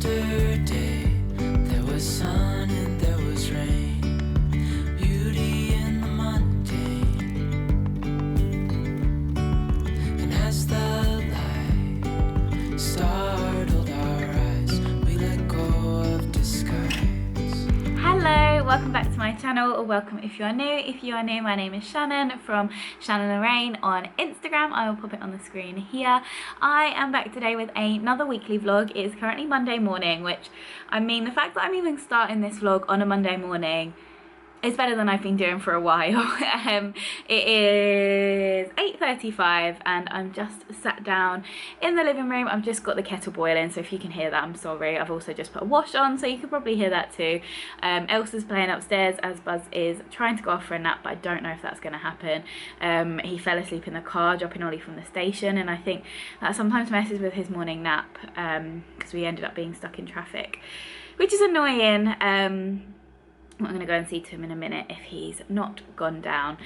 Yesterday there was sun and there was rain, beauty in the mundane. And as the light startled our eyes, we let go of disguise. Hello, welcome back to my channel, or welcome if you are new. If you are new, my name is Shannan from ShannanLorraine on Instagram. I will pop it on the screen here. I am back today with another weekly vlog. It is currently Monday morning, which, I mean, the fact that I'm even starting this vlog on a Monday morning is better than I've been doing for a while. It is 8:35 and I'm just sat down in the living room. I've just got the kettle boiling, so if you can hear that, I'm sorry. I've also just put a wash on, so you could probably hear that too. Elsa's playing upstairs as Buzz is trying to go off for a nap, but I don't know if that's going to happen. He fell asleep in the car dropping Ollie from the station, and I think that sometimes messes with his morning nap because we ended up being stuck in traffic, which is annoying. I'm going to go and see to him in a minute if he's not gone down.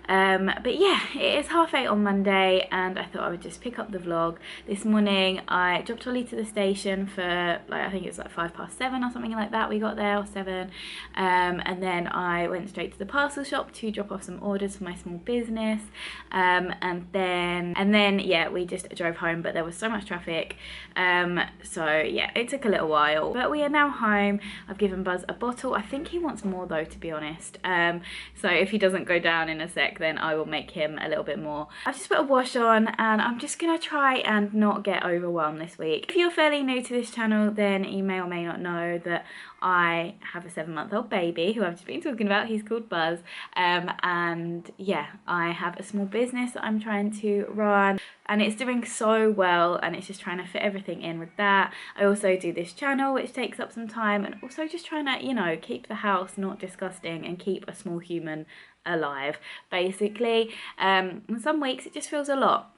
But yeah, it is 8:30 on Monday and I thought I would just pick up the vlog. This morning I dropped Ollie to the station for, like, I think it was like 7:05 or something like that we got there, or 7. And then I went straight to the parcel shop to drop off some orders for my small business. And then yeah, we just drove home, but there was so much traffic. So yeah, it took a little while, but we are now home. I've given Buzz a bottle. I think he wants more though, to be honest. So if he doesn't go down in a sec, then I will make him a little bit more. I've just put a wash on and I'm just gonna try and not get overwhelmed this week. If you're fairly new to this channel, then you may or may not know that I have a 7-month-old baby who I've just been talking about. He's called Buzz. And yeah, I have a small business that I'm trying to run, and it's doing so well, and it's just trying to fit everything in with that. I also do this channel, which takes up some time, and also just trying to, you know, keep the house not disgusting and keep a small human alive, basically. And some weeks it just feels a lot,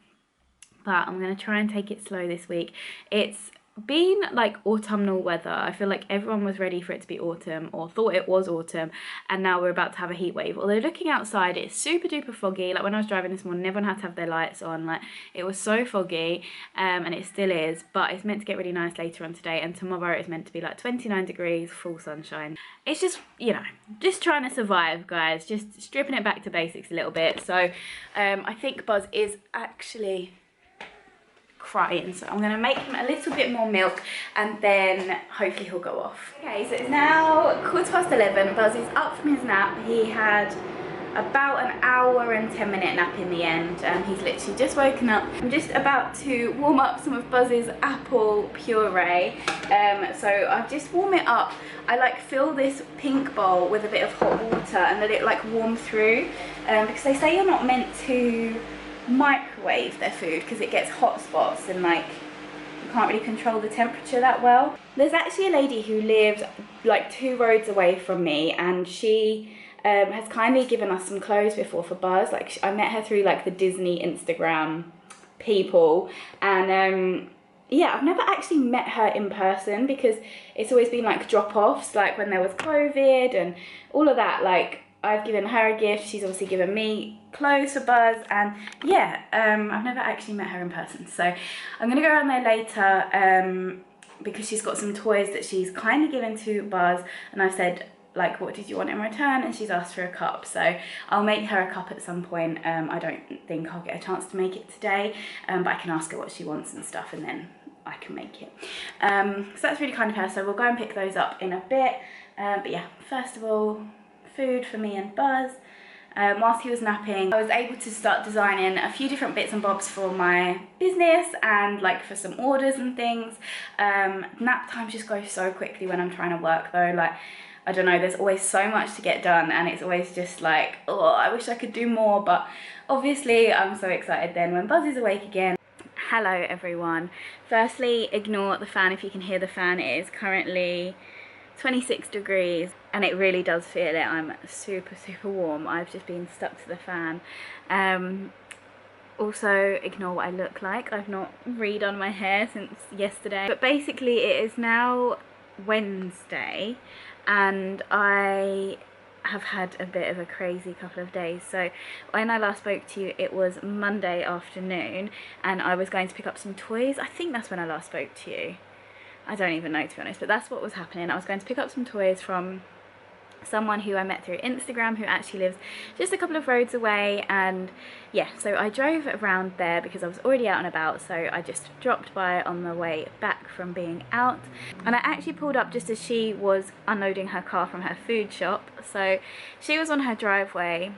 but I'm going to try and take it slow this week. It's been like autumnal weather. I feel like everyone was ready for it to be autumn, or thought it was autumn, and now we're about to have a heat wave. Although looking outside, it's super duper foggy. Like when I was driving this morning, everyone had to have their lights on. Like it was so foggy, and it still is, but it's meant to get really nice later on today, and tomorrow it's meant to be like 29 degrees, full sunshine. It's just, you know, just trying to survive, guys, just stripping it back to basics a little bit. So I think Buzz is actually crying, so I'm going to make him a little bit more milk and then hopefully he'll go off. Okay, so it's now 11:15. Buzz is up from his nap. He had about an hour and 10-minute nap in the end, and he's literally just woken up. I'm just about to warm up some of Buzz's apple puree. So I've just warm it up. I like fill this pink bowl with a bit of hot water and let it like warm through, because they say you're not meant to microwave their food because it gets hot spots and like you can't really control the temperature that well. There's actually a lady who lives like 2 roads away from me, and she has kindly given us some clothes before for Buzz. Like I met her through like the Disney Instagram people, and yeah, I've never actually met her in person because it's always been like drop-offs, like when there was COVID and all of that. Like I've given her a gift, she's obviously given me clothes for Buzz, and yeah, I've never actually met her in person. So I'm gonna go around there later because she's got some toys that she's kindly given to Buzz, and I've said, like, what did you want in return? And she's asked for a cup, so I'll make her a cup at some point. I don't think I'll get a chance to make it today, but I can ask her what she wants and stuff, and then I can make it. So that's really kind of her, so we'll go and pick those up in a bit. But yeah, first of all, food for me and Buzz. Whilst he was napping, I was able to start designing a few different bits and bobs for my business and like for some orders and things. Nap time just goes so quickly when I'm trying to work though. Like, I don't know, there's always so much to get done, and it's always just like, oh, I wish I could do more, but obviously I'm so excited then when Buzz is awake again. Hello everyone. Firstly, ignore the fan if you can hear the fan. It is currently 26 degrees and it really does feel it. I'm super warm. I've just been stuck to the fan. Also ignore what I look like. I've not redone my hair since yesterday, but basically it is now Wednesday and I have had a bit of a crazy couple of days. So when I last spoke to you, it was Monday afternoon and I was going to pick up some toys. I think that's when I last spoke to you. I don't even know, to be honest, but that's what was happening. I was going to pick up some toys from someone who I met through Instagram, who actually lives just a couple of roads away, and yeah, so I drove around there because I was already out and about, so I just dropped by on the way back from being out, and I actually pulled up just as she was unloading her car from her food shop. So she was on her driveway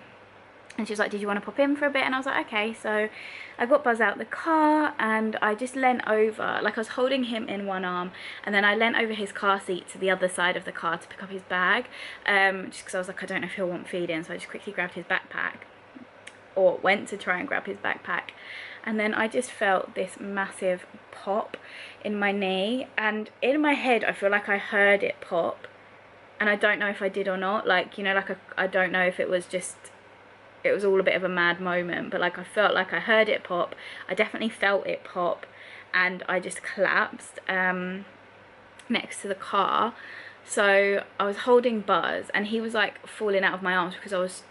and she was like, did you want to pop in for a bit? And I was like, okay. So I got Buzz out the car and I just leant over, like I was holding him in one arm, and then I leant over his car seat to the other side of the car to pick up his bag, just because I was like, I don't know if he'll want feeding. So I just quickly grabbed his backpack, or went to try and grab his backpack, and then I just felt this massive pop in my knee, and in my head I feel like I heard it pop, and I don't know if I did or not. Like, you know, like I don't know if it was just, it was all a bit of a mad moment, but like I felt like I heard it pop. I definitely felt it pop, and I just collapsed next to the car. So I was holding Buzz and he was like falling out of my arms because I was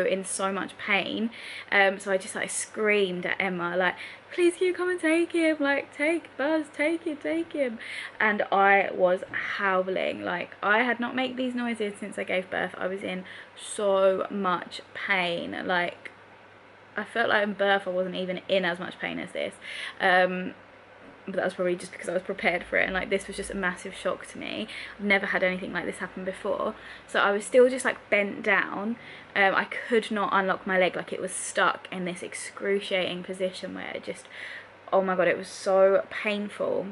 in so much pain. So I just like screamed at Emma, like, please can you come and take him, like, take Buzz, take him. And I was howling. Like, I had not made these noises since I gave birth. I was in so much pain. Like, I felt like in birth I wasn't even in as much pain as this. But that was probably just because I was prepared for it, and like this was just a massive shock to me. I've never had anything like this happen before, so I was still just like bent down. I could not unlock my leg, like it was stuck in this excruciating position where it just, oh my god, it was so painful.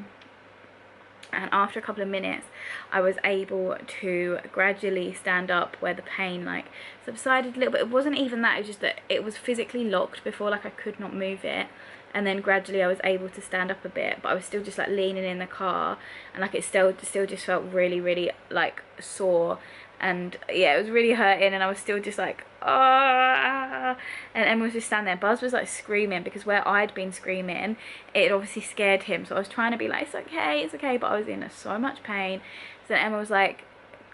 And after a couple of minutes I was able to gradually stand up, where the pain like subsided a little bit. It wasn't even that, it was just that it was physically locked before, like I could not move it. And then gradually I was able to stand up a bit, but I was still just like leaning in the car, and like it still just felt really like sore, and yeah, it was really hurting, and I was still just like, ah. And Emma was just standing there. Buzz was like screaming because where I'd been screaming, it obviously scared him, so I was trying to be like, it's okay, but I was in so much pain. So Emma was like,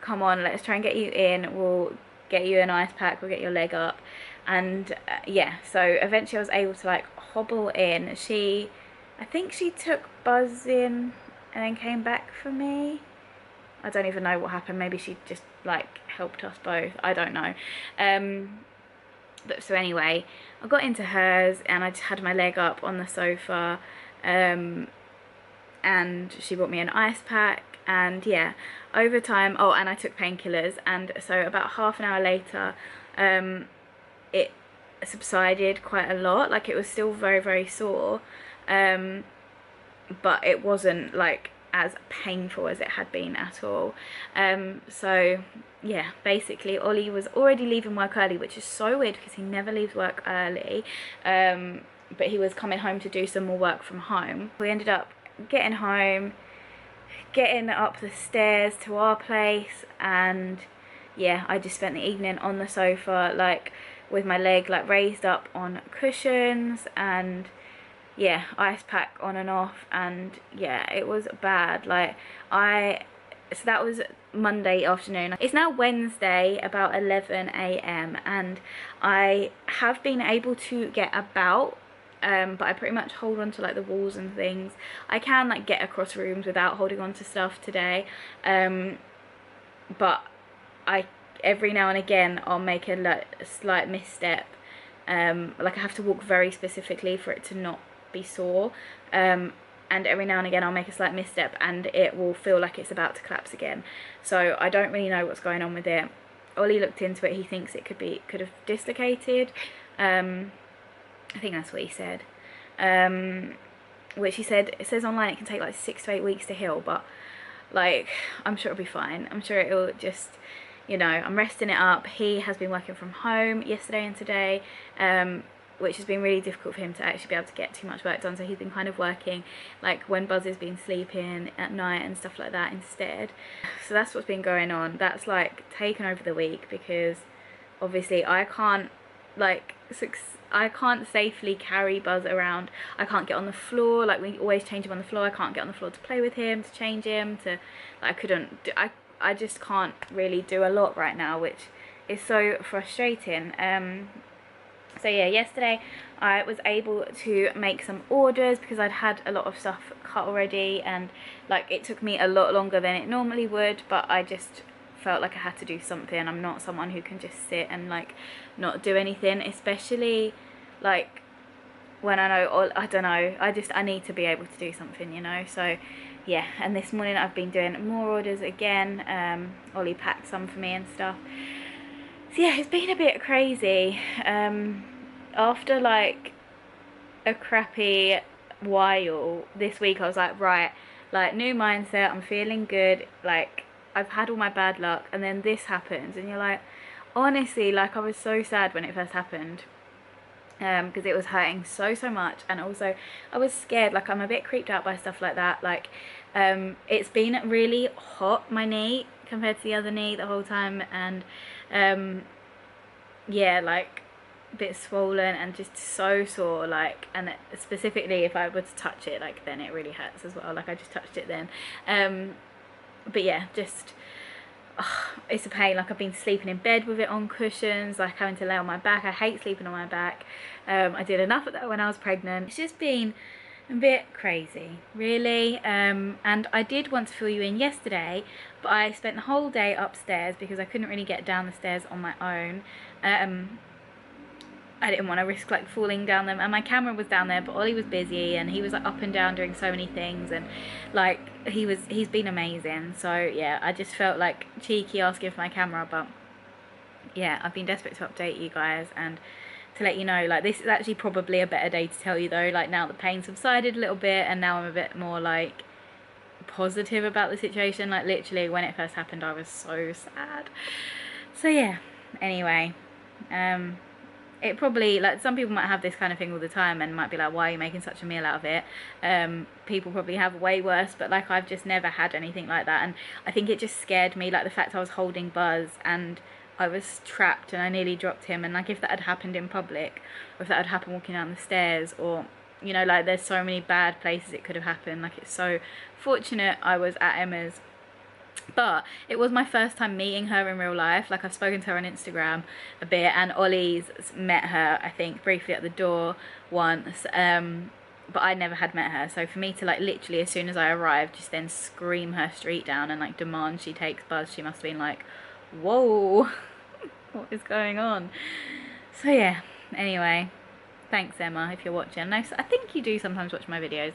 come on, let's try and get you in, we'll get you an ice pack, we'll get your leg up. And yeah, so eventually I was able to like hobble in. I think she took Buzz in and then came back for me. I don't even know what happened. Maybe she just like helped us both, I don't know. But so anyway, I got into hers and I just had my leg up on the sofa, and she brought me an ice pack. And yeah, over time, oh, and I took painkillers, and so about half an hour later it subsided quite a lot. Like, it was still very sore, but it wasn't like as painful as it had been at all. So yeah, basically Ollie was already leaving work early, which is so weird because he never leaves work early, but he was coming home to do some more work from home. We ended up getting home, getting up the stairs to our place, and yeah, I just spent the evening on the sofa, like with my leg like raised up on cushions, and yeah, ice pack on and off. And yeah, it was bad. Like, so that was Monday afternoon. It's now Wednesday about 11 AM and I have been able to get about, but I pretty much hold on to like the walls and things. I can like get across rooms without holding on to stuff today, but every now and again I'll make a slight misstep. Like, I have to walk very specifically for it to not be sore, and every now and again I'll make a slight misstep and it will feel like it's about to collapse again. So I don't really know what's going on with it. Ollie looked into it. He thinks it could have dislocated. I think that's what he said. Which he said, it says online it can take like 6 to 8 weeks to heal, but like, I'm sure it'll be fine. I'm sure it'll just, you know, I'm resting it up. He has been working from home yesterday and today, which has been really difficult for him to actually be able to get too much work done. So he's been kind of working like when Buzz has been sleeping at night and stuff like that instead. So that's what's been going on. That's like taken over the week because obviously I can't safely carry Buzz around. I can't get on the floor. Like, we always change him on the floor. I can't get on the floor to play with him, to change him, to like, I just can't really do a lot right now, which is so frustrating. So yeah, yesterday I was able to make some orders because I'd had a lot of stuff cut already, and like it took me a lot longer than it normally would, but I just felt like I had to do something. I'm not someone who can just sit and like not do anything, especially like when I know, or I don't know, I need to be able to do something, you know. So yeah, and this morning I've been doing more orders again. Ollie packed some for me and stuff. So yeah, it's been a bit crazy. After like a crappy while this week, I was like, right, like new mindset, I'm feeling good, like I've had all my bad luck, and then this happens, and you're like, honestly, like I was so sad when it first happened, because it was hurting so much, and also I was scared, like I'm a bit creeped out by stuff like that, like it's been really hot, my knee, compared to the other knee the whole time, and yeah, like a bit swollen and just so sore, like, and specifically if I were to touch it, like then it really hurts as well, like I just touched it then, but yeah, just it's a pain. Like I've been sleeping in bed with it on cushions, like having to lay on my back. I hate sleeping on my back. I did enough of that when I was pregnant. It's just been a bit crazy, really. And I did want to fill you in yesterday, but I spent the whole day upstairs because I couldn't really get down the stairs on my own. I didn't want to risk like falling down them, and my camera was down there, but Ollie was busy and he was like up and down doing so many things, and like he's been amazing. So yeah, I just felt like cheeky asking for my camera, but yeah, I've been desperate to update you guys and to let you know, like this is actually probably a better day to tell you though, like now the pain subsided a little bit and now I'm a bit more like positive about the situation. Like literally when it first happened I was so sad. So yeah, anyway, it probably, like some people might have this kind of thing all the time and might be like, why are you making such a meal out of it? People probably have way worse, but like I've just never had anything like that, and I think it just scared me, like the fact I was holding Buzz and I was trapped and I nearly dropped him, and like if that had happened in public, or if that had happened walking down the stairs, or you know, like there's so many bad places it could have happened. Like it's so fortunate I was at Emma's. But it was my first time meeting her in real life. Like I've spoken to her on Instagram a bit, and Ollie's met her I think briefly at the door once, but I never had met her. So for me to like literally as soon as I arrived just then scream her street down and like demand she takes Buzz, she must have been like, whoa, what is going on? So yeah, anyway, thanks Emma if you're watching. I think you do sometimes watch my videos.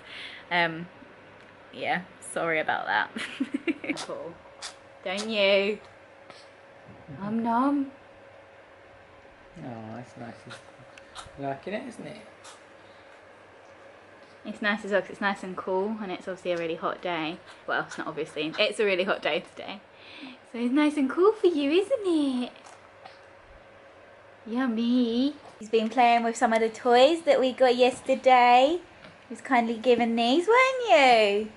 Yeah, sorry about that. Cool. Don't you? Nom. Oh, that's nice. You're liking it, isn't it? It's nice as well because it's nice and cool, and it's obviously a really hot day. Well, it's not obviously. It's a really hot day today. So it's nice and cool for you, isn't it? Yummy. He's been playing with some of the toys that we got yesterday. He was kindly given these, weren't you?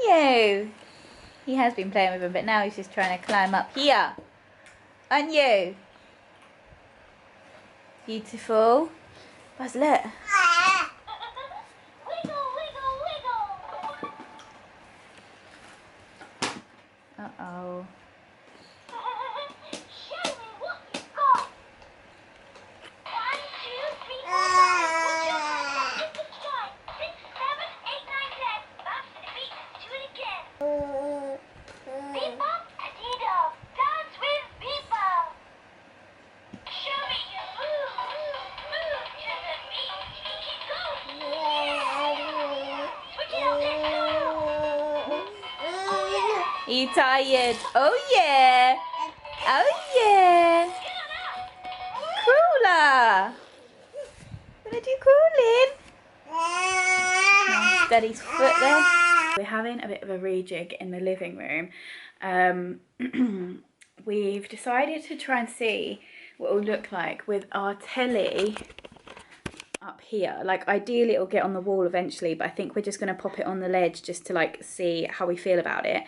You. He has been playing with them, but now he's just trying to climb up here. Aren't you? Beautiful. Buzz, look. Uh-oh. Are you tired? Oh yeah! Oh yeah! Crawler! Gonna do crawling? Nice, Daddy's foot there. We're having a bit of a rejig in the living room. We've decided to try and see what it will look like with our telly up here. Like ideally it'll get on the wall eventually, but I think we're just going to pop it on the ledge just to like see how we feel about it.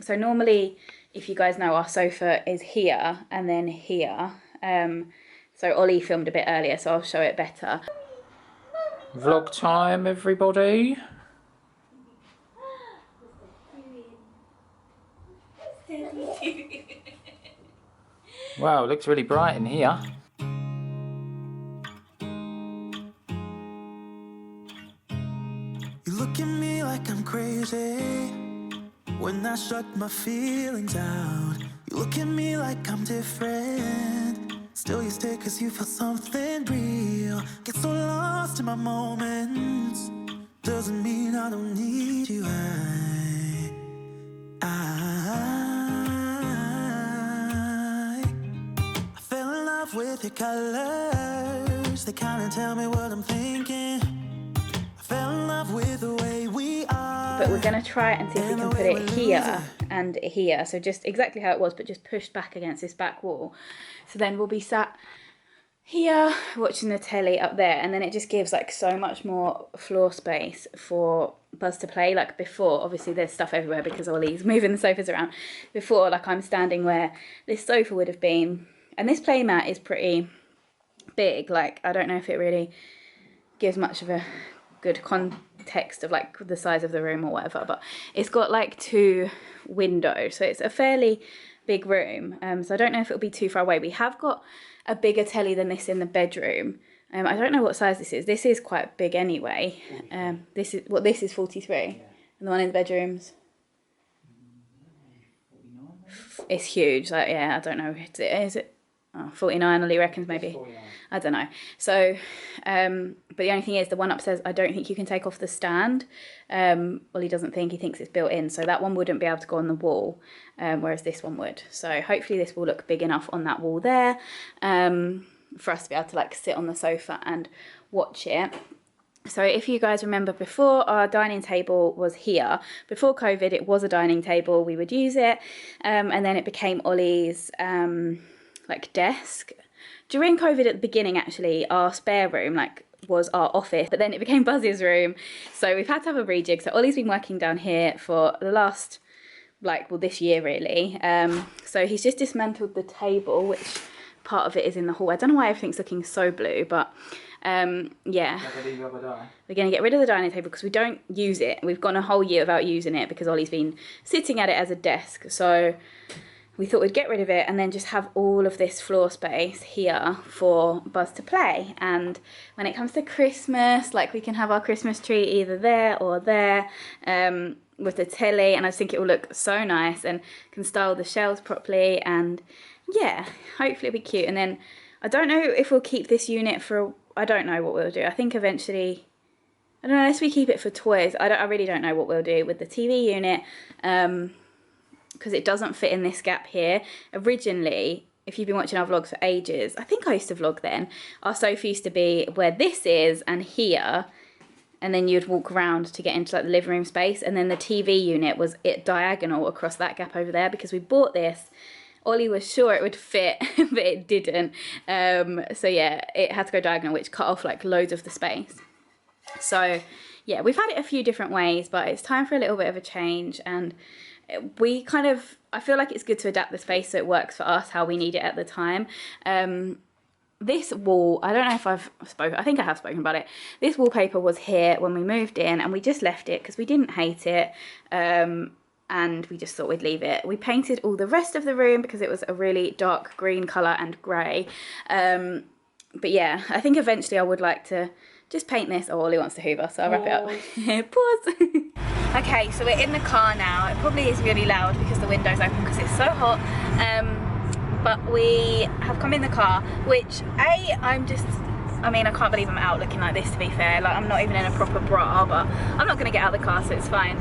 So normally, if you guys know, our sofa is here and then here. So Ollie filmed a bit earlier, so I'll show it better. Vlog time, everybody. Wow, it looks really bright in here. You look at me like I'm crazy when I shut my feelings out. You look at me like I'm different, still you stay cause you feel something real. Get so lost in my moments, doesn't mean I don't need you. I fell in love with your colors, they kinda tell me what I'm thinking. I fell in love with the way we are. But we're gonna try and see if we can put it here and here. So just exactly how it was, but just pushed back against this back wall. So then we'll be sat here watching the telly up there, and then it just gives like so much more floor space for Buzz to play. Like before, obviously there's stuff everywhere because Ollie's moving the sofas around. Before, like I'm standing where this sofa would have been, and this play mat is pretty big. Like I don't know if it really gives much of a good context of like the size of the room or whatever, but it's got like 2 windows, so it's a fairly big room. So I don't know if it'll be too far away. We have got a bigger telly than this in the bedroom. I don't know what size this is. This is quite big anyway. This is 43, and the one in the bedrooms, it's huge. Like yeah, I don't know. Is it 49? Ollie reckons maybe. I don't know. So, but the only thing is the one upstairs, I don't think you can take off the stand. Well, he doesn't think, he thinks it's built in. So that one wouldn't be able to go on the wall, whereas this one would. So hopefully this will look big enough on that wall there for us to be able to like sit on the sofa and watch it. So if you guys remember before, our dining table was here. Before COVID, it was a dining table. We would use it. And then it became Ollie's like desk. During COVID at the beginning, actually, our spare room like was our office, but then it became Buzz's room. So we've had to have a rejig. So Ollie's been working down here for the last, like, well, this year really. So he's just dismantled the table, which part of it is in the hall. I don't know why everything's looking so blue, but yeah. We're going to get rid of the dining table because we don't use it. We've gone a whole year without using it because Ollie's been sitting at it as a desk. So we thought we'd get rid of it and then just have all of this floor space here for Buzz to play. And when it comes to Christmas, like we can have our Christmas tree either there or there with the telly, and I just think it will look so nice and can style the shelves properly, and yeah, hopefully it'll be cute. And then I don't know if we'll keep this unit for, I don't know what we'll do. I think eventually, I don't know, unless we keep it for toys, I really don't know what we'll do with the TV unit. Because it doesn't fit in this gap here. Originally, if you've been watching our vlogs for ages, I think I used to vlog then, our sofa used to be where this is and here, and then you'd walk around to get into like the living room space, and then the TV unit was diagonal across that gap over there. Because we bought this, Ollie was sure it would fit, but it didn't. So yeah, it had to go diagonal, which cut off like loads of the space. So yeah, we've had it a few different ways, but it's time for a little bit of a change. And we kind of, I feel like it's good to adapt the space so it works for us how we need it at the time. This wall, I don't know if I've spoken, I think I have spoken about it. This wallpaper was here when we moved in, and we just left it because we didn't hate it, and we just thought we'd leave it. We painted all the rest of the room because it was a really dark green colour and grey. But yeah, I think eventually I would like to just paint this. Oh, Ollie wants to hoover, so I'll wrap it up. Pause. Okay, so we're in the car now. It probably is really loud because the window's open because it's so hot. But we have come in the car, which I mean, I can't believe I'm out looking like this, to be fair. Like, I'm not even in a proper bra, but I'm not going to get out of the car, so it's fine.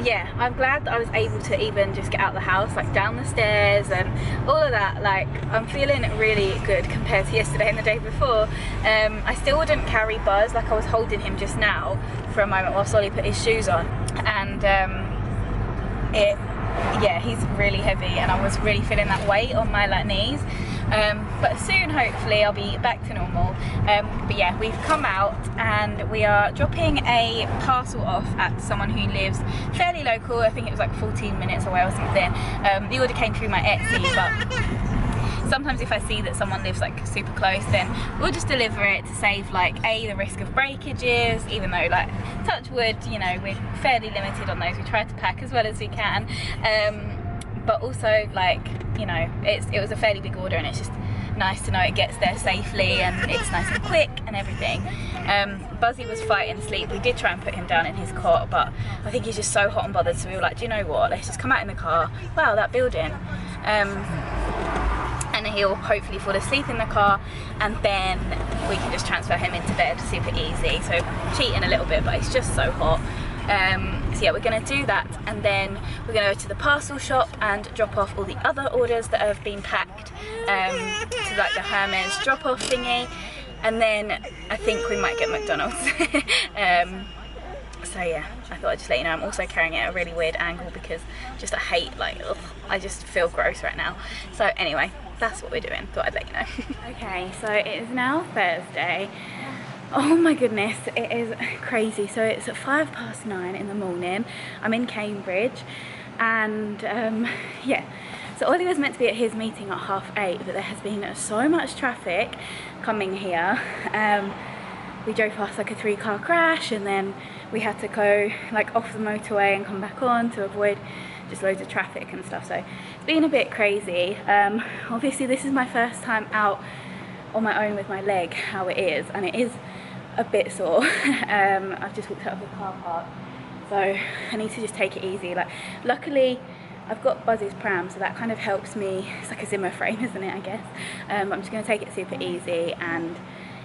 Yeah, I'm glad that I was able to even just get out of the house, like down the stairs and all of that. Like, I'm feeling really good compared to yesterday and the day before. I still wouldn't carry Buzz. Like, I was holding him just now for a moment while Solly put his shoes on, and yeah, he's really heavy, and I was really feeling that weight on my like knees. But soon, hopefully, I'll be back to normal. But yeah, we've come out and we are dropping a parcel off at someone who lives fairly local. I think it was like 14 minutes away or something. The order came through my Etsy, but sometimes if I see that someone lives like super close, then we'll just deliver it to save like the risk of breakages, even though, like, touch wood, you know, we're fairly limited on those. We try to pack as well as we can. But also, like, you know, it was a fairly big order, and it's just nice to know it gets there safely and it's nice and quick and everything. Buzzy was fighting sleep. We did try and put him down in his cot, but I think he's just so hot and bothered, so we were like, do you know what, let's just come out in the car. Wow, that building. And he'll hopefully fall asleep in the car, and then we can just transfer him into bed super easy. So cheating a little bit, but it's just so hot. So yeah, we're gonna do that, and then we're gonna go to the parcel shop and drop off all the other orders that have been packed to like the Hermes drop-off thingy, and then I think we might get McDonald's. So yeah, I thought I'd just let you know. I'm also carrying it at a really weird angle because just I hate, like, ugh, I just feel gross right now. So anyway, that's what we're doing. Thought I'd let you know. Okay, so it is now Thursday. Oh my goodness, it is crazy. So it's at 9:05 in the morning. I'm in Cambridge, and yeah. So Ollie was meant to be at his meeting at 8:30, but there has been so much traffic coming here. We drove past like a 3-car crash, and then we had to go like off the motorway and come back on to avoid just loads of traffic and stuff. So it's been a bit crazy. Obviously this is my first time out on my own with my leg how it is, and it is a bit sore. I've just walked out of the car park, so I need to just take it easy. Like, luckily I've got Buzzy's pram, so that kind of helps me. It's like a Zimmer frame, isn't it, I guess. I'm just going to take it super easy, and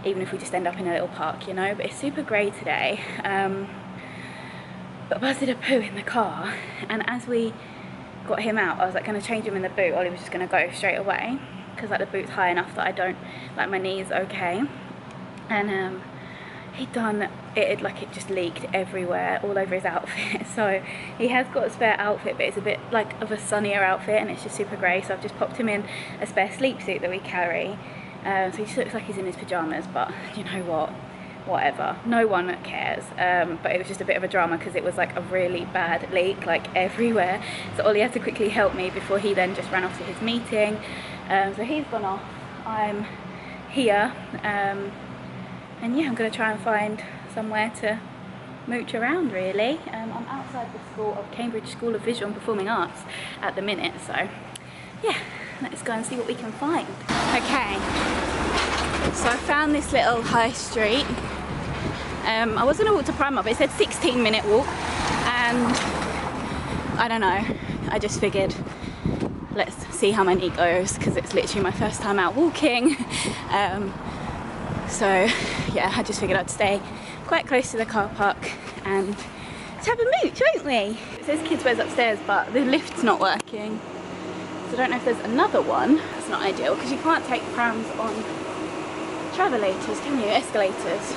even if we just end up in a little park, you know. But it's super grey today. But Buzz did a poo in the car, and as we got him out, I was like going to change him in the boot. Ollie was just going to go straight away because like the boot's high enough that I don't, like, my knee's okay. And he'd done it, like, it just leaked everywhere, all over his outfit. So he has got a spare outfit, but it's a bit like of a sunnier outfit, and it's just super grey. So I've just popped him in a spare sleep suit that we carry. So he just looks like he's in his pyjamas, but you know what, whatever, no one cares. But it was just a bit of a drama because it was like a really bad leak, like everywhere. So Ollie had to quickly help me before he then just ran off to his meeting. So he's gone off, I'm here, and yeah, I'm going to try and find somewhere to mooch around, really. I'm outside the school of Cambridge School of Visual and Performing Arts at the minute, so yeah, let's go and see what we can find. Okay, so I found this little high street. I was going to walk to Primark, but it said 16-minute walk, and I don't know, I just figured let's see how my knee goes, because it's literally my first time out walking. So yeah, I just figured I'd stay quite close to the car park and let's have a mooch, won't we? It says kids' wear's upstairs, but the lift's not working. So I don't know if there's another one. That's not ideal because you can't take prams on travelators, can you? Escalators.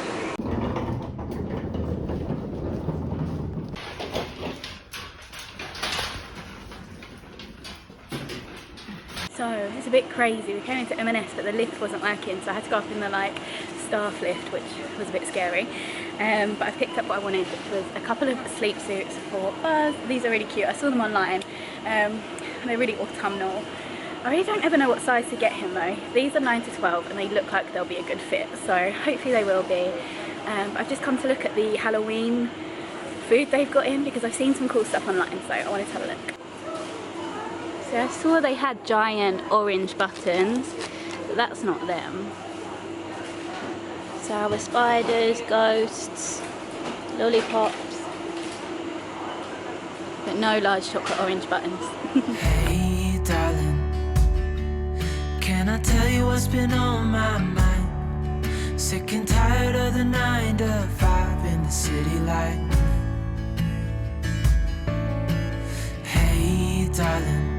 So it's a bit crazy. We came into M&S, but the lift wasn't working, so I had to go up in the like staff lift, which was a bit scary. But I picked up what I wanted, which was a couple of sleep suits for Buzz. These are really cute. I saw them online. They're really autumnal. I really don't ever know what size to get him though. These are 9 to 12, and they look like they'll be a good fit, so hopefully they will be. I've just come to look at the Halloween food they've got in because I've seen some cool stuff online, so I wanted to have a look. So I saw they had giant orange buttons, but that's not them. Sour spiders, ghosts, lollipops, but no large chocolate orange buttons. Hey darling, can I tell you what's been on my mind? Sick and tired of the 9 to 5 in the city life. Hey darling,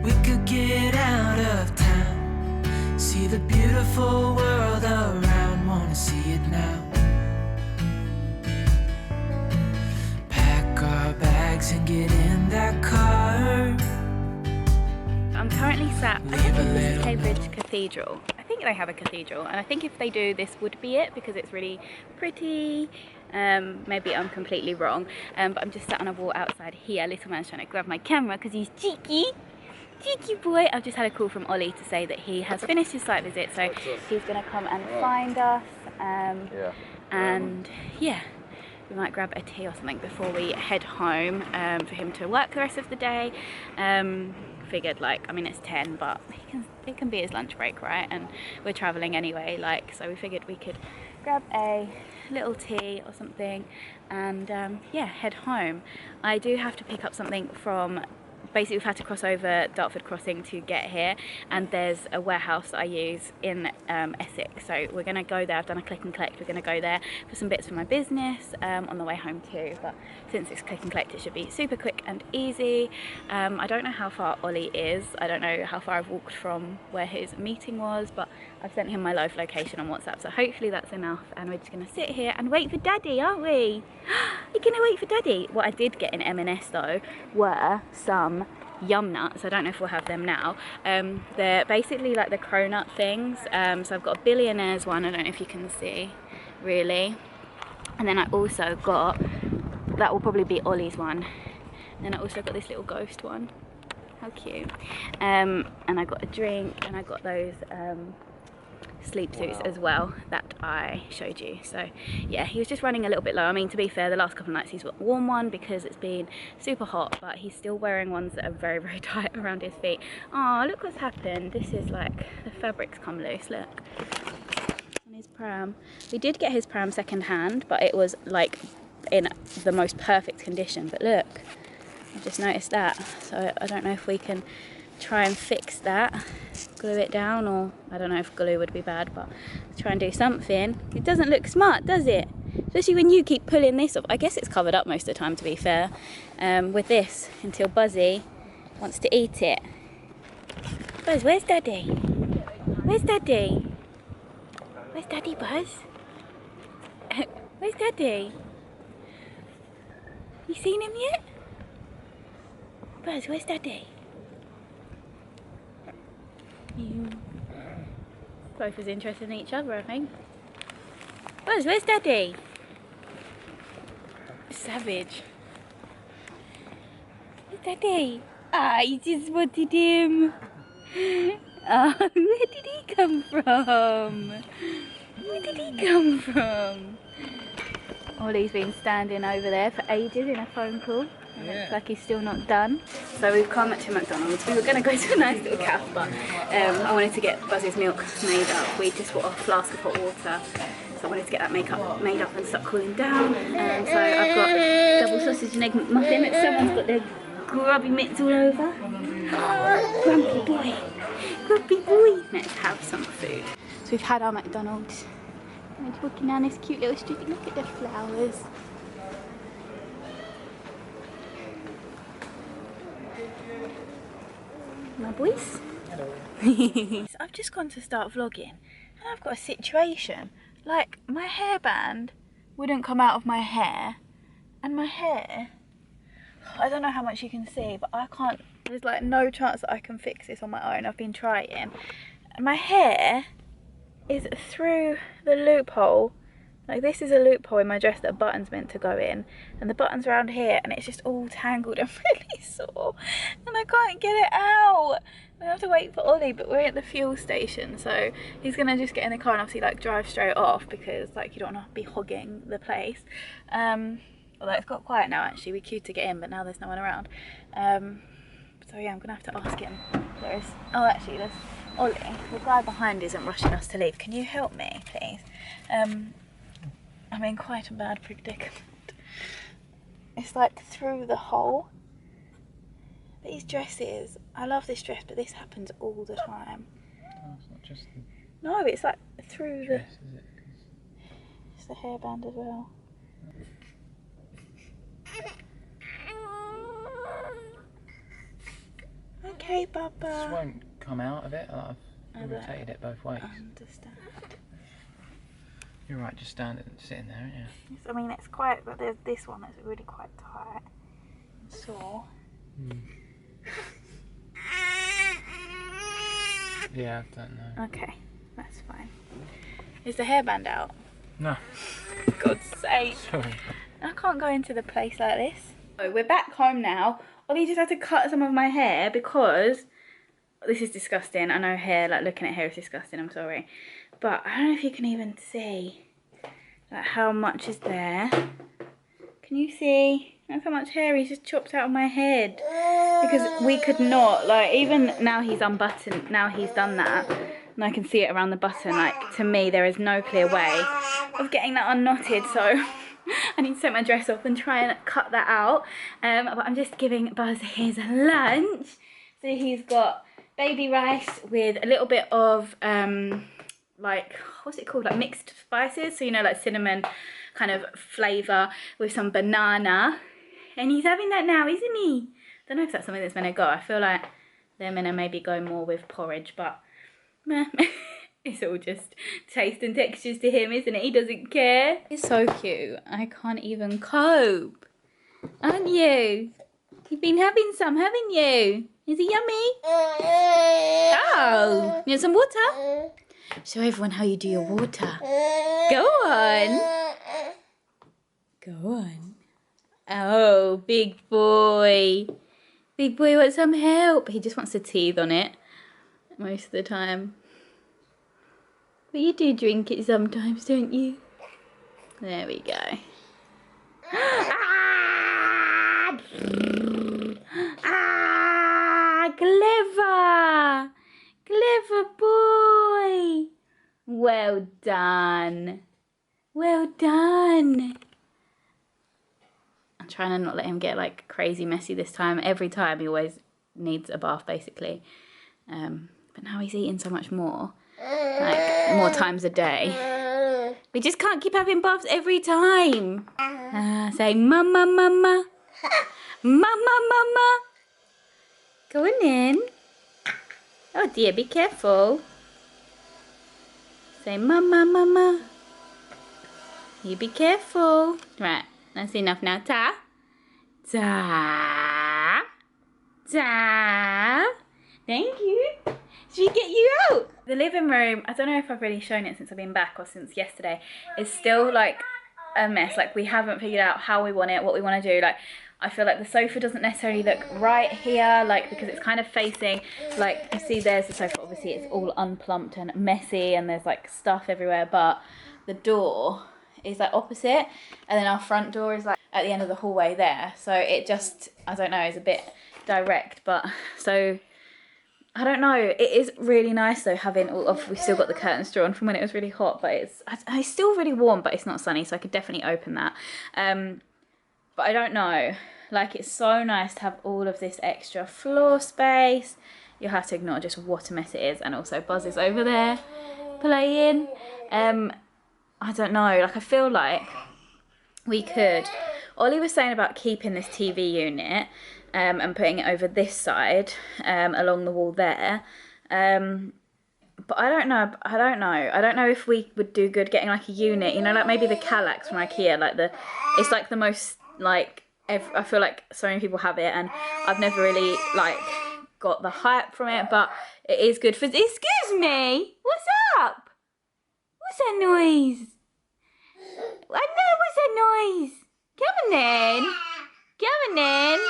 we could get out of town, see the beautiful world around, wanna see it now. Pack our bags and get in that car. I'm currently sat, I think this is Cambridge Cathedral. I think they have a cathedral, and I think if they do, this would be it because it's really pretty. Maybe I'm completely wrong, but I'm just sat on a wall outside here. Little man's trying to grab my camera because he's cheeky. Cheeky boy. I've just had a call from Ollie to say that he has finished his site visit, so he's going to come and find us. And yeah, we might grab a tea or something before we head home for him to work the rest of the day. figured, like, I mean it's 10, but it can be his lunch break, right? And we're traveling anyway, like, so we figured we could grab a little tea or something and yeah, head home. I do have to pick up something from, basically we've had to cross over Dartford Crossing to get here, and there's a warehouse that I use in Essex, so we're going to go there. I've done a click and collect. We're going to go there for some bits for my business on the way home too, but since it's click and collect it should be super quick and easy. I don't know how far Ollie is. I don't know how far I've walked from where his meeting was, but I've sent him my live location on WhatsApp, so hopefully that's enough, and we're just going to sit here and wait for Daddy, aren't we? You're going to wait for Daddy. What I did get in M&S though were some yum nuts. I don't know if we'll have them now. They're basically like the cronut things. So I've got a billionaire's one, I don't know if you can see really, and then I also got, that will probably be Ollie's one, and then I also got this little ghost one. How cute. And I got a drink, and I got those sleep suits as well that I showed you. So yeah, he was just running a little bit low. I mean, to be fair, the last couple of nights he's got a warm one because it's been super hot, but he's still wearing ones that are very, very tight around his feet. Oh, look what's happened. This is like, the fabric's come loose, look. On his pram. We did get his pram second hand, but it was like in the most perfect condition, but look, I just noticed that. So I don't know if we can try and fix that, glue it down, or I don't know if glue would be bad, but try and do something. It doesn't look smart, does it? Especially when you keep pulling this off. I guess it's covered up most of the time, to be fair, with this, until Buzzy wants to eat it. Buzz, where's Daddy? Where's Daddy? Where's Daddy, Buzz? Where's Daddy? You seen him yet? Buzz, where's Daddy? Both was interested in each other, I think. Buzz, where's Daddy? Savage. Where's Daddy? Ah, you just spotted him. Ah, where did he come from? Where did he come from? Ollie's been standing over there for ages in a phone call. It looks like he's still not done. So we've come to McDonald's. We were going to go to a nice little cafe, but I wanted to get Buzzy's milk made up. We just bought a flask of hot water, so I wanted to get that made up and start cooling down. So I've got double sausage and egg McMuffin. Someone's got their grubby mitts all over. Grumpy boy. Grumpy boy. Let's have some food. So we've had our McDonald's. We're walking down this cute little street. Look at the flowers. My boys. Hello. So I've just gone to start vlogging and I've got a situation. Like, my hairband wouldn't come out of my hair, and my hair, I don't know how much you can see, but I can't, there's like no chance that I can fix this on my own. I've been trying, and my hair is through the loophole. Like, this is a loophole in my dress that a button's meant to go in, and the button's around here, and it's just all tangled and really sore, and I can't get it out. I have to wait for Ollie, but we're at the fuel station, so he's gonna just get in the car and obviously like drive straight off, because like you don't want to be hogging the place. Although it's got quiet now, actually. We queued to get in, but now there's no one around. So yeah, I'm gonna have to ask him. There is, oh actually there's Ollie, the guy behind isn't rushing us to leave. Can you help me, please? I'm in quite a bad predicament. It's like through the hole. These dresses, I love this dress, but this happens all the time. Oh, it's not just the No, it's like through dress, is it? It's the hairband as well. Okay, Bubba. This won't come out of it. I've rotated it both ways. I understand. You're right, just sitting there, aren't you? Yes, I mean, it's quite, but there's this one that's really quite tight and sore. Yeah, I don't know. Okay, that's fine. Is the hairband out? No. God's sake. Sorry. I can't go into the place like this. So we're back home now. Ollie just had to cut some of my hair because this is disgusting. I know hair, like looking at hair is disgusting, I'm sorry. But I don't know if you can even see like how much is there. Can you see? That's how much hair he's just chopped out of my head. Because we could not, like, even now he's unbuttoned, now he's done that, and I can see it around the button, like, to me there is no clear way of getting that unknotted, so I need to take my dress off and try and cut that out. But I'm just giving Buzz his lunch. So he's got baby rice with a little bit of, like, what's it called, like mixed spices, so you know, like cinnamon kind of flavour with some banana. And he's having that now, isn't he? Don't know if that's something that's meant to go. I feel like they're meant to maybe go more with porridge, but meh. It's all just taste and textures to him, isn't it? He doesn't care. He's so cute. I can't even cope. Aren't you? You've been having some, haven't you? Is it yummy? Oh, you want some water? Show everyone how you do your water. Go on. Go on. Oh, big boy. Big boy wants some help. He just wants to teethe on it most of the time. But you do drink it sometimes, don't you? There we go. Ah! Ah! Clever! Clever boy! Well done. Well done. I'm trying to not let him get like crazy messy this time. Every time he always needs a bath basically. But now he's eating so much more. Like more times a day. We just can't keep having baths every time. Say mama mama. Mama mama. Go on in. Oh dear, be careful. Say mama mama. You be careful. Right. That's enough now. Ta. Ta. Ta. Thank you. Should we get you out? The living room, I don't know if I've really shown it since I've been back or since yesterday, is still like a mess. Like we haven't figured out how we want it, what we want to do. Like I feel like the sofa doesn't necessarily look right here, like because it's kind of facing, like you see there's the sofa, obviously it's all unplumped and messy and there's like stuff everywhere, but the door is like opposite, and then our front door is like at the end of the hallway there, so it just, I don't know, is a bit direct. But so I don't know, it is really nice though having all of, we've still got the curtains drawn from when it was really hot, but it's still really warm, but it's not sunny, so I could definitely open that. But I don't know, like it's so nice to have all of this extra floor space. You'll have to ignore just what a mess it is, and also Buzz is over there playing. I don't know, like I feel like we could, Ollie was saying about keeping this TV unit and putting it over this side along the wall there, but I don't know if we would do good getting like a unit, you know, like maybe the Kallax from IKEA, like it's like the most, like I feel like so many people have it and I've never really like got the hype from it, but it is good for, excuse me, what's up? What's that noise? I know, what's that noise? Come on in. Come on in.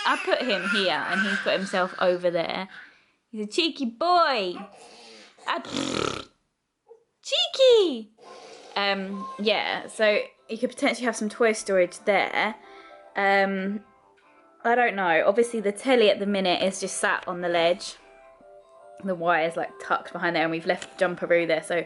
I put him here and he's put himself over there. He's a cheeky boy. Cheeky. Yeah, so you could potentially have some toy storage there. I don't know. Obviously the telly at the minute is just sat on the ledge. The wire's like tucked behind there and we've left Jumperoo there, so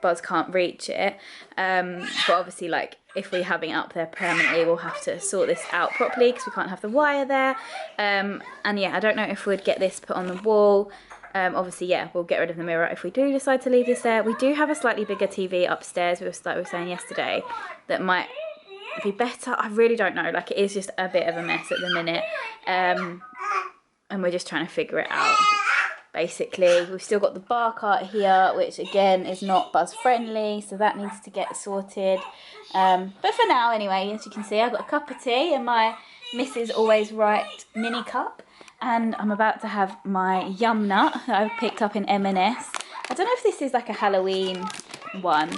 Buzz can't reach it. But obviously like if we're having it up there permanently, we'll have to sort this out properly because we can't have the wire there. And yeah, I don't know if we'd get this put on the wall. Obviously, yeah, we'll get rid of the mirror if we do decide to leave this there. We do have a slightly bigger TV upstairs, like we were saying yesterday, that might be better. I really don't know. Like, it is just a bit of a mess at the minute. And we're just trying to figure it out, basically. We've still got the bar cart here, which, again, is not buzz-friendly, so that needs to get sorted. But for now, anyway, as you can see, I've got a cup of tea and my Mrs. Always Right mini cup. And I'm about to have my Yum Nut that I've picked up in M&S. I don't know if this is like a Halloween one.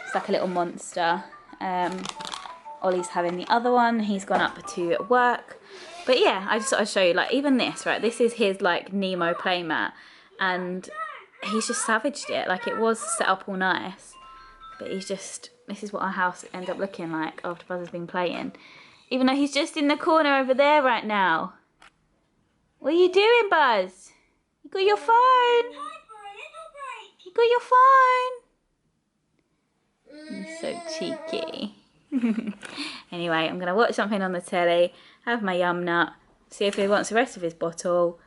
It's like a little monster. Ollie's having the other one. He's gone up to work. But yeah, I just thought I'd show you, like, even this, right? This is his, like, Nemo playmat. And he's just savaged it. Like, it was set up all nice. But he's just, this is what our house ended up looking like after Buzz has been playing. Even though he's just in the corner over there right now. What are you doing, Buzz? You got your phone. You got your phone. You're so cheeky. Anyway, I'm going to watch something on the telly, have my yum nut, see if he wants the rest of his bottle,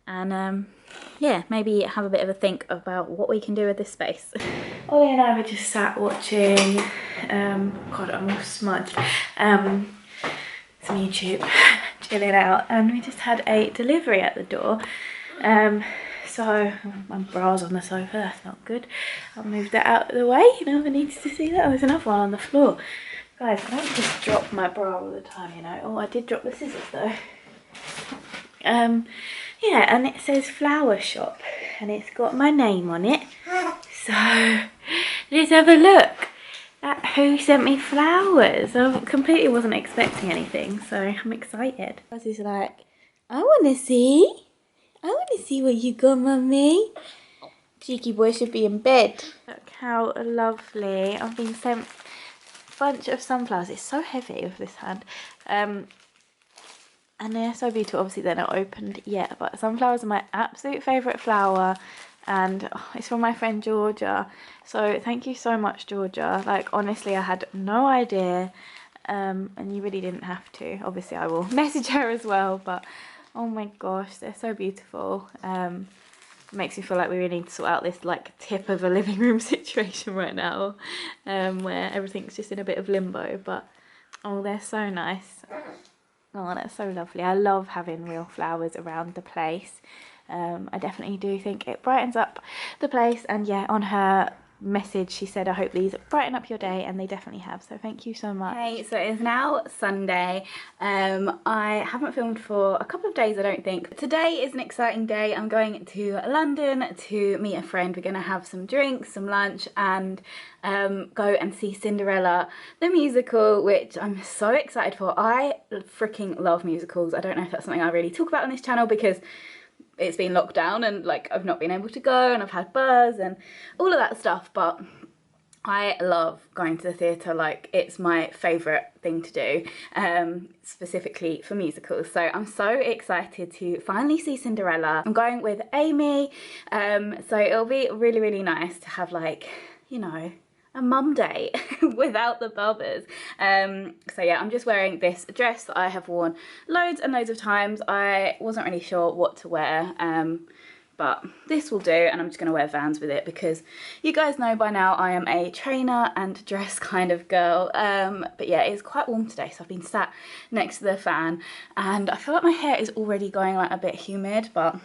and yeah, maybe have a bit of a think about what we can do with this space. Ollie and I were just sat watching, God, I'm all smudged, some YouTube, chilling out, and we just had a delivery at the door. So my bra's on the sofa, that's not good. I'll move that out of the way, you know, I needed to see that. There's another one on the floor. Guys, I don't just drop my bra all the time, you know. Oh, I did drop the scissors though. Yeah, and it says flower shop and it's got my name on it. So let's have a look at who sent me flowers. I completely wasn't expecting anything, so I'm excited. Buzz is like, I want to see what you got, mummy. Cheeky boy should be in bed. Look how lovely. I've been sent a bunch of sunflowers. It's so heavy with this hand. And they're so beautiful. Obviously they're not opened yet, but sunflowers are my absolute favourite flower, and it's from my friend Georgia. So thank you so much, Georgia. Like, honestly, I had no idea, and you really didn't have to. Obviously I will message her as well, but oh my gosh, they're so beautiful. It makes me feel like we really need to sort out this like tip of a living room situation right now, where everything's just in a bit of limbo, but oh, they're so nice. Oh, that's so lovely. I love having real flowers around the place. I definitely do think it brightens up the place, and yeah, on her message she said, I hope these brighten up your day, and they definitely have, so thank you so much. Hey, so it is now Sunday. I haven't filmed for a couple of days, I don't think. Today is an exciting day. I'm going to London to meet a friend. We're going to have some drinks, some lunch, and go and see Cinderella the musical, which I'm so excited for. I freaking love musicals. I don't know if that's something I really talk about on this channel because it's been locked down and like I've not been able to go, and I've had buzz and all of that stuff, but I love going to the theatre. Like, it's my favourite thing to do, specifically for musicals. So I'm so excited to finally see Cinderella. I'm going with Amy, so it'll be really, really nice to have, like, you know, a mum day without the bubbers. So yeah, I'm just wearing this dress that I have worn loads and loads of times. I wasn't really sure what to wear, but this will do, and I'm just going to wear Vans with it because you guys know by now I am a trainer and dress kind of girl. But yeah, it's quite warm today, so I've been sat next to the fan and I feel like my hair is already going like a bit humid, but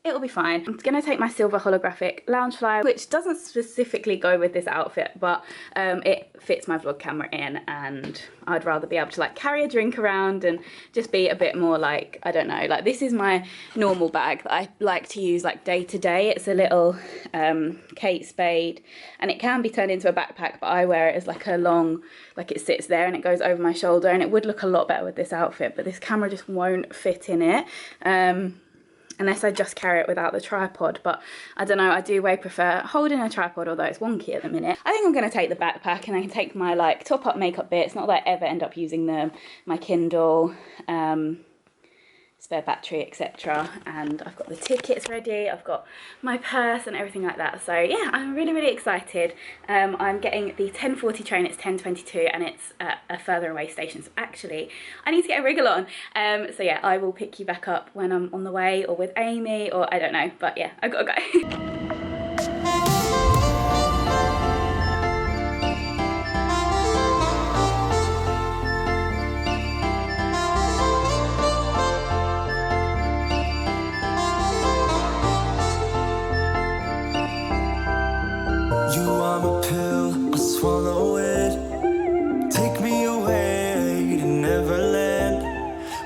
it'll be fine. I'm gonna take my silver holographic Loungefly, which doesn't specifically go with this outfit, but it fits my vlog camera in, and I'd rather be able to like carry a drink around and just be a bit more like, I don't know, like this is my normal bag that I like to use like day to day. It's a little Kate Spade, and it can be turned into a backpack, but I wear it as like a long, like it sits there and it goes over my shoulder, and it would look a lot better with this outfit, but this camera just won't fit in it. Unless I just carry it without the tripod, but I don't know, I do way prefer holding a tripod, although it's wonky at the minute. I think I'm going to take the backpack, and I can take my like top up makeup bits, not that I ever end up using them, my Kindle, spare battery, etc. And I've got the tickets ready, I've got my purse and everything like that. So yeah, I'm really, really excited. I'm getting the 10:40 train, it's 10:22, and it's at a further away station, so actually I need to get a wriggle on. So yeah, I will pick you back up when I'm on the way, or with Amy, or I don't know, but yeah, I gotta go. You are my pill, I swallow it. Take me away to Neverland,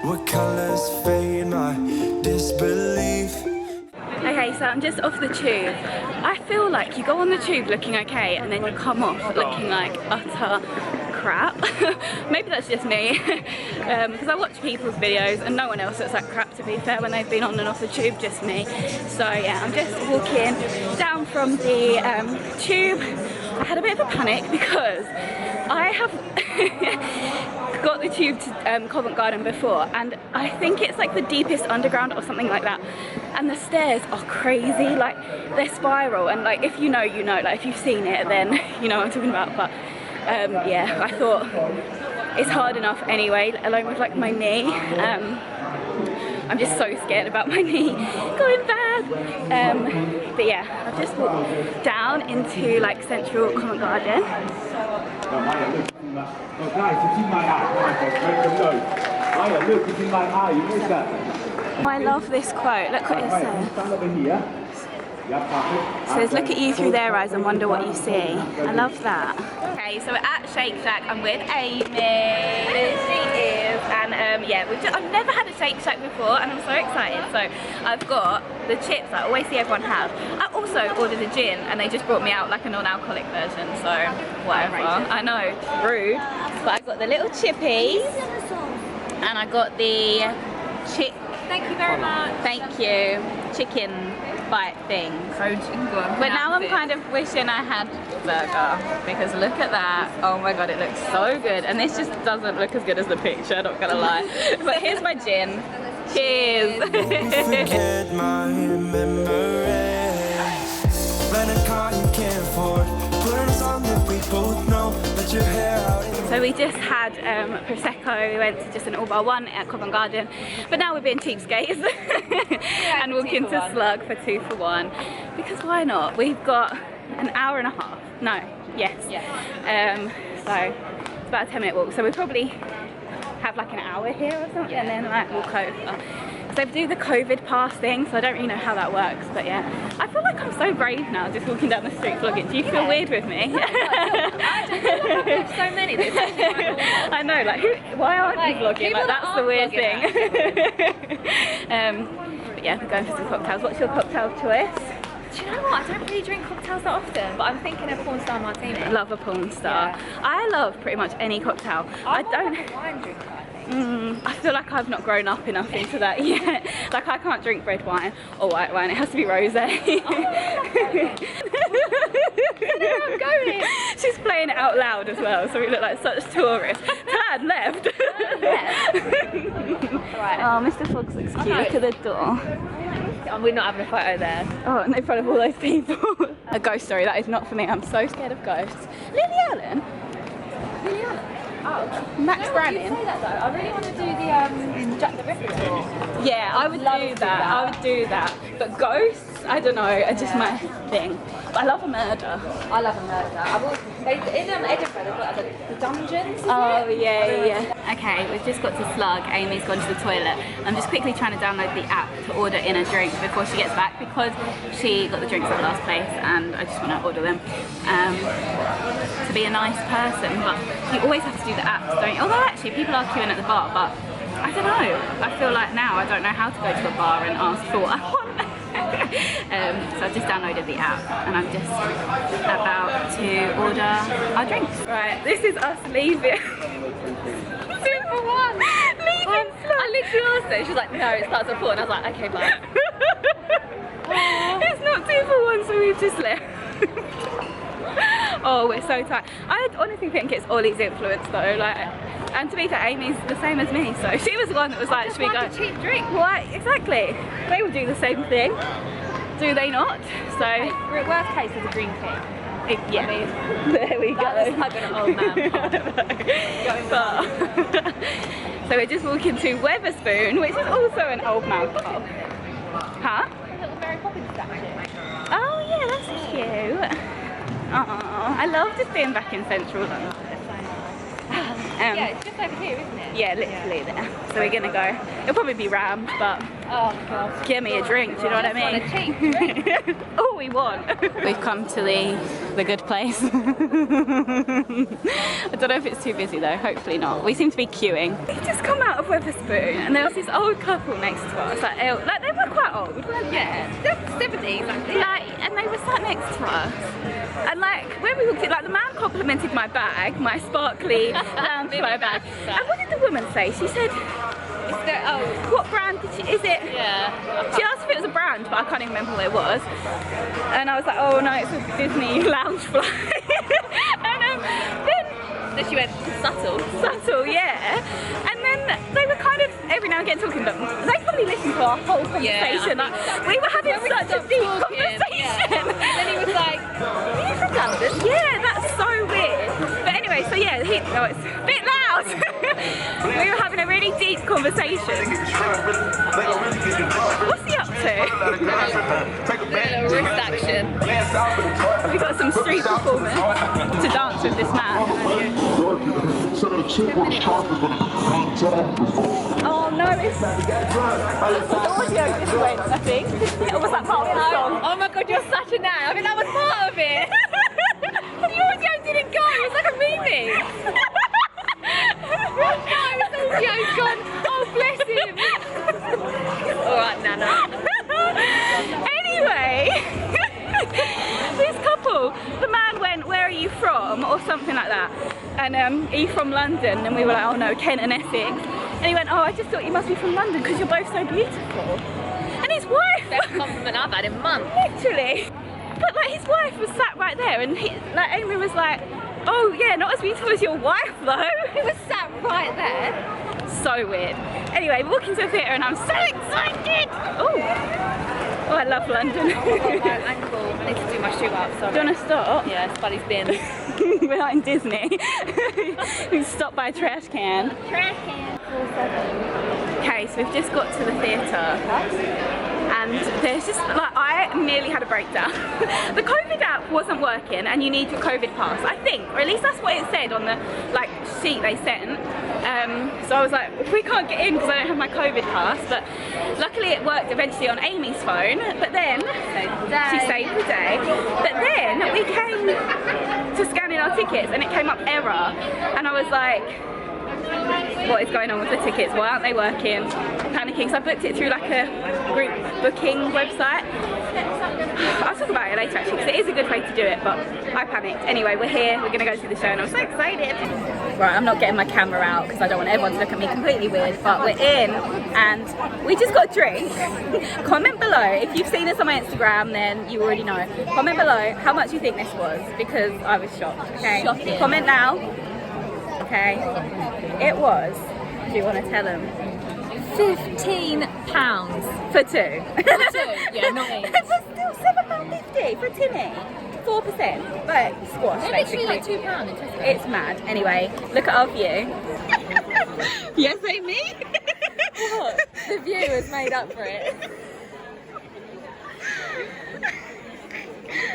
where colors fade my disbelief. Okay, so I'm just off the tube. I feel like you go on the tube looking okay, and then you come off looking like utter crap. Maybe that's just me, because I watch people's videos and no one else looks like crap, to be fair, when they've been on and off the tube, just me. So yeah, I'm just walking down from the tube. I had a bit of a panic because I have got the tube to Covent Garden before, and I think it's like the deepest underground or something like that. And the stairs are crazy, like they're spiral, and like if you know, you know, like if you've seen it, then you know what I'm talking about. But yeah, I thought it's hard enough anyway, along with like my knee. I'm just so scared about my knee going bad. But yeah, I've just walked down into like central Covent Garden. I love this quote, look what it says. It says, look at you through their eyes and wonder what you see. I love that. Okay, so we're at Shake Shack. I'm with Amy. There she is. And yeah, I've never had a Shake Shack before, and I'm so excited. So I've got the chips I always see everyone have. I also ordered a gin, and they just brought me out like a non-alcoholic version, so whatever. I know, rude. But I got the little chippies, and I got the Thank you very much. Thank you. Chicken bite thing. But now I'm kind of wishing I had burger, because look at that. Oh my god, it looks so good. And this just doesn't look as good as the picture, not gonna lie. But here's my gin. Cheers. Forget my memories. Rent a car you can't afford. Put on a song that we both know. Let your hair out. So we just had Prosecco, we went to just an all-bar one at Covent Garden, but now we're being cheapskates and walking to Slug for 2 for 1, because why not? We've got an hour and a half, no, yes. So it's about a 10-minute walk, so we probably have like an hour here or something, and then like walk over. So they do the COVID pass thing, so I don't really know how that works, but yeah. I feel like I'm so brave now, just walking down the street vlogging. Do you feel weird with me? No, I feel like I've so many that it's I know, like, why aren't you vlogging? Like, that's the weird thing. But yeah, we're going for some cocktails. What's your cocktail choice? Do you know what? I don't really drink cocktails that often, but I'm thinking of porn star martini. I love a porn star. Yeah. I love pretty much any cocktail. I don't. Like a wine drinker, I think. I feel like I've not grown up enough into that yet. Like I can't drink red wine or white wine. It has to be rosé. I'm going. She's playing it out loud as well, so we look like such tourists. Tad left. Right. Oh, Mr. Fox looks cute. Look at the door. And we're not having a photo there. Oh, and in front of all those people. A ghost story, that is not for me. I'm so scared of ghosts. Lily Allen? Lily Allen? Oh. Max Branning? Say that though. I really want to do the Jack the Ripper tour. Yeah, I would do that. I would do that. But ghosts, I don't know, are just my thing. But I love a murder. I love a murder. I've always, in Edinburgh, they've got the dungeons. Oh, yeah. Okay, we've just got to Slug. Amy's gone to the toilet. I'm just quickly trying to download the app to order in a drink before she gets back, because she got the drinks at the last place and I just want to order them to be a nice person. But you always have to do the apps, don't you? Although actually people are queuing at the bar, but I don't know. I feel like now I don't know how to go to a bar and ask for what I want. So I've just downloaded the app and I'm just about to order our drinks. Right, this is us leaving. 2 for 1. Leaving. I literally asked her, she was like, no, it starts at 4, and I was like, okay, bye. It's not 2 for 1, so we've just left. Oh, we're so tired. I honestly think it's Ollie's influence though, like, and to be fair, Amy's the same as me, so she was the one that was like, should we go? A cheap drink. Why? Exactly. They will do the same thing, do they not? So, worst case is a green tea. Yeah, I mean, there we go. That was like an old man. So we're just walking to Weatherspoon, which is also an old man pub. Huh? A little Mary Poppins statue. Oh yeah, that's cute. Oh, I love just being back in central London. Yeah, it's just over here, isn't it? Yeah, literally there. So we're gonna go. It'll probably be rammed, but oh god, give me a drink. Do you know what I mean? Want a cheap drink. All we want. We've come to the good place. I don't know if it's too busy though. Hopefully not. We seem to be queuing. We just come out of Weatherspoon, and there was this old couple next to us. Like they were quite old, weren't they? Yeah, they're 70s, I think. Like, and they were sat next to us. And like when we walked in, like the man complimented my bag, my sparkly loungewear bag. And what did the woman say? She said, what brand did she, is it? Yeah. She asked if it was a brand, but I can't even remember what it was. And I was like, oh no, it's a Disney lounge fly. And then Then she went, subtle. Subtle, yeah. And then they were kind of every now and again talking, but they probably listened to our whole conversation. Yeah, like, we were having such a deep conversation. And then he was like, are you from London? Yeah, that's so weird. But anyway, so yeah, oh, it's a bit loud. We were having a really deep conversation. What's he up to? A little wrist action. We got some street performers to dance with this man. Oh no, it's the audio just went, I think. Or was that part of the song? Oh my god, you're such a nan. I mean, that was part of it. The audio didn't go. It was like a movie. No, his audio's gone. Oh, bless him. Alright, Nana. Anyway, this couple, the man went, where are you from? Or something like that. And are you from London? And we were like, oh no, Kent and Essex. And he went, oh, I just thought you must be from London because you're both so beautiful. And his wife... Best compliment I've had in months. Literally. But like his wife was sat right there and like Amy was like, oh yeah, not as beautiful as your wife though. He was sat right there. So weird. Anyway, we're walking to the theatre and I'm so excited. Oh, I love London. Oh, my ankle. I need to do my shoe up, sorry. Do you want to stop? Yeah, Spuddy's bin. We're not in Disney. We stopped by a trash can. Trash can. Okay, so we've just got to the theatre. And there's just, like, I nearly had a breakdown. The COVID app wasn't working and you need your COVID pass, I think, or at least that's what it said on the, like, sheet they sent. So I was like, we can't get in because I don't have my COVID pass, but luckily it worked eventually on Amy's phone, but then, she saved the day, but then we came to scan in our tickets and it came up error, and I was like, what is going on with the tickets? Why aren't they working? Panicking. So I booked it through like a group booking website. I'll talk about it later actually because it is a good way to do it, but I panicked. Anyway, we're here, we're going to go to the show and I'm so excited. Right, I'm not getting my camera out because I don't want everyone to look at me completely weird, but we're in and we just got a drink. Comment below, if you've seen us on my Instagram then you already know. Comment below how much you think this was because I was shocked. Okay, Shocking. Comment now. Okay, it was, do you want to tell them? £15 For two. For two, yeah, not each. It's still £7.50 for a tinny. 4%, like squash They're basically. literally like £2 in Tesco. It's mad. Anyway, look at our view. Yes, Amy? What? The view has made up for it.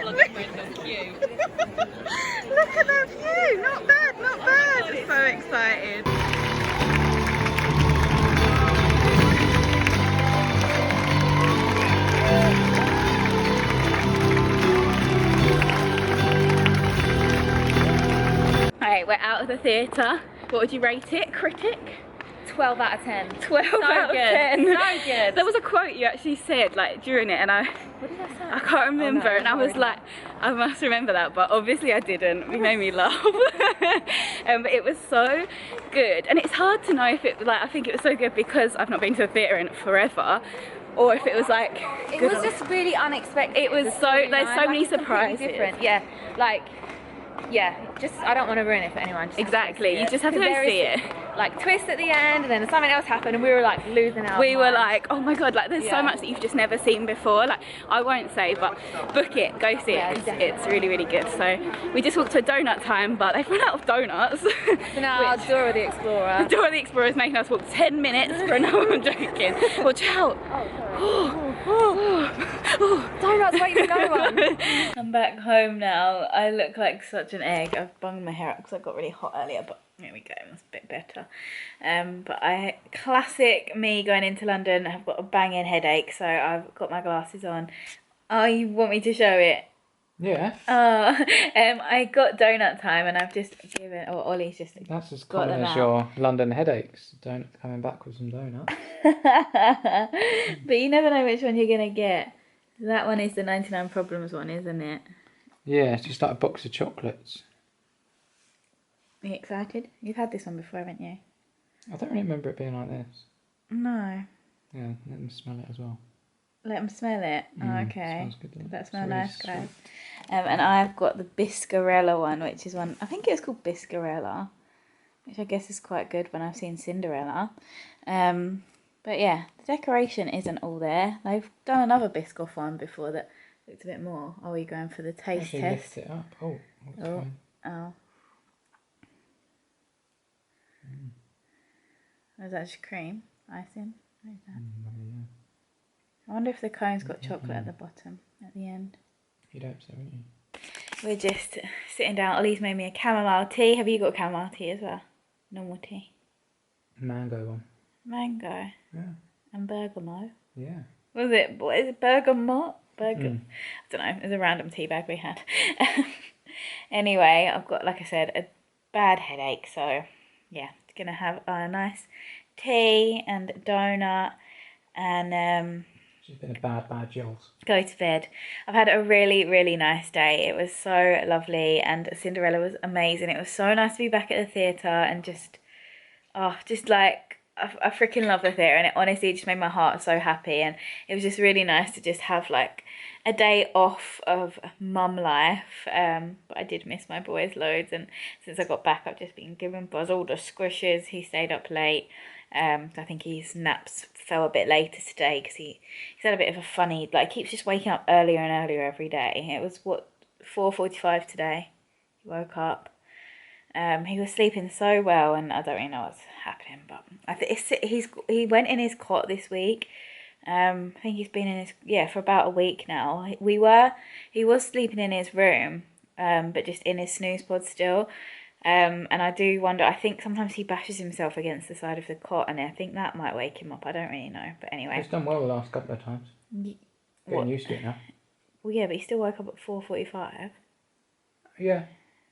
Look at that view. Not bad, not bad. I'm so excited. Alright, we're out of the theatre. What would you rate it? Critic? 12 out of 10. 12 out of 10. So good. There was a quote you actually said like during it and What did I say? I can't remember, Oh, no, and I was sorry. like, I must remember that, but obviously I didn't. It made me laugh. But it was so good, and it's hard to know if it, like, I think it was so good because I've not been to the theatre in forever, or if it was like It good was just really unexpected. It was The so, storyline, there's so like, many it's completely surprises. different. Yeah, like, yeah, just I don't want to ruin it for anyone. Just Exactly, you just have to go see it. Like twist at the end, and then something else happened, and we were like losing our We were minds. like, oh my god, like there's so Yeah. much that you've just never seen before. Like, I won't say, but book it, go see Yeah, it. It's definitely. really, really good. So we just walked to a donut time, but they've run out of donuts. So now Which- Dora the Explorer. Dora the Explorer is making us walk 10 minutes for another. I'm joking. Watch out. Donuts waiting for no one. I'm back home now. I look like such an egg. I've bunged my hair up because I got really hot earlier, but there we go, it's a bit better. But classic me going into London. I've got a banging headache, so I've got my glasses on. Oh, you want me to show it? Yeah, I got donut time and I've just given, or Ollie's just that's as got common them as out. your London headaches. Don't coming back with some donuts. But you never know which one you're gonna get. That one is the 99 Problems one, isn't it? Yeah, it's just like a box of chocolates. Are you excited? You've had this one before, haven't you? I don't really remember it being like this. No. Yeah, let me smell it as well. Let them smell it. Oh, okay. Smells good. Does that It's smell really nice, guys? sweet. And I've got the Biscarella one, which is one, I think it was called Biscarella, which I guess is quite good when I've seen Cinderella. But yeah, the decoration isn't all there. They've done another Biscoff one before that looked a bit more. Oh, are you going for the taste Actually test? lift it up. Oh, that's Oh, fine. oh. Oh, is that just cream? Icing? What is that? Yeah. I wonder if the cone's got chocolate at the bottom, at the end. You'd hope so, wouldn't you? We're just sitting down. Ollie's made me a chamomile tea. Have you got chamomile tea as well? Normal tea. Mango one. Mango. Yeah. And bergamot. Yeah. Was it? What is it? Bergamot? I don't know. It was a random tea bag we had. Anyway, I've got, like I said, a bad headache. So, yeah, gonna have a nice tea and donut and She's been a bad Jules. go to bed. I've had a really, really nice day. It was so lovely and Cinderella was amazing. It was so nice to be back at the theatre and just like, I freaking love the theatre and it honestly just made my heart so happy and it was just really nice to just have like a day off of mum life. But I did miss my boys loads and since I got back I've just been giving Buzz all the squishes. He stayed up late. I think his naps fell a bit later today because he's had a bit of a funny, like, keeps just waking up earlier and earlier every day. It was 4:45 today. He woke up. He was sleeping so well, and I don't really know what's happening, but I think he went in his cot this week. I think he's been in his for about a week now. He was sleeping in his room, but just in his snooze pod still. And I do wonder, I think sometimes he bashes himself against the side of the cot and I think that might wake him up. I don't really know. But anyway. He's done well the last couple of times. Getting used to it now. Well, yeah, but he still woke up at 4:45. Yeah.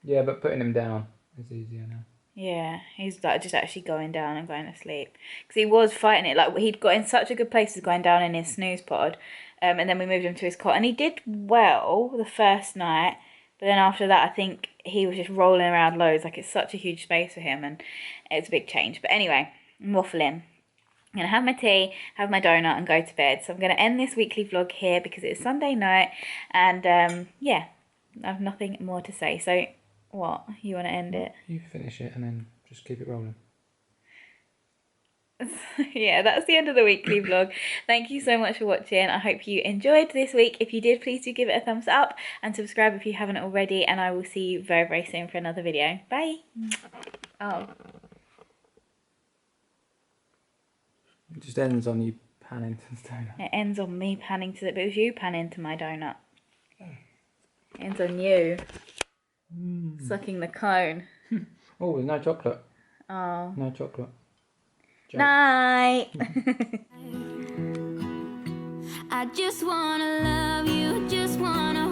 Yeah, but putting him down is easier now. Yeah, he's like just actually going down and going to sleep. Because he was fighting it. Like, he'd got in such a good place as going down in his snooze pod. And then we moved him to his cot. And he did well the first night. But then after that, I think he was just rolling around loads. Like, it's such a huge space for him. And it's a big change. But anyway, I'm waffling. I'm going to have my tea, have my donut and go to bed. So I'm going to end this weekly vlog here because it's Sunday night. And yeah, I have nothing more to say. So what? You want to end it? You finish it and then just keep it rolling. Yeah, that's the end of the weekly vlog. Thank you so much for watching. I hope you enjoyed this week. If you did, please do give it a thumbs up and subscribe if you haven't already. And I will see you very, very soon for another video. Bye. Oh. It just ends on you panning to the donut. It ends on me panning to it, but it was you panning to my donut. It ends on you sucking the cone. Oh, there's no chocolate. Oh. No chocolate. Joke. Night. I just wanna love you, just wanna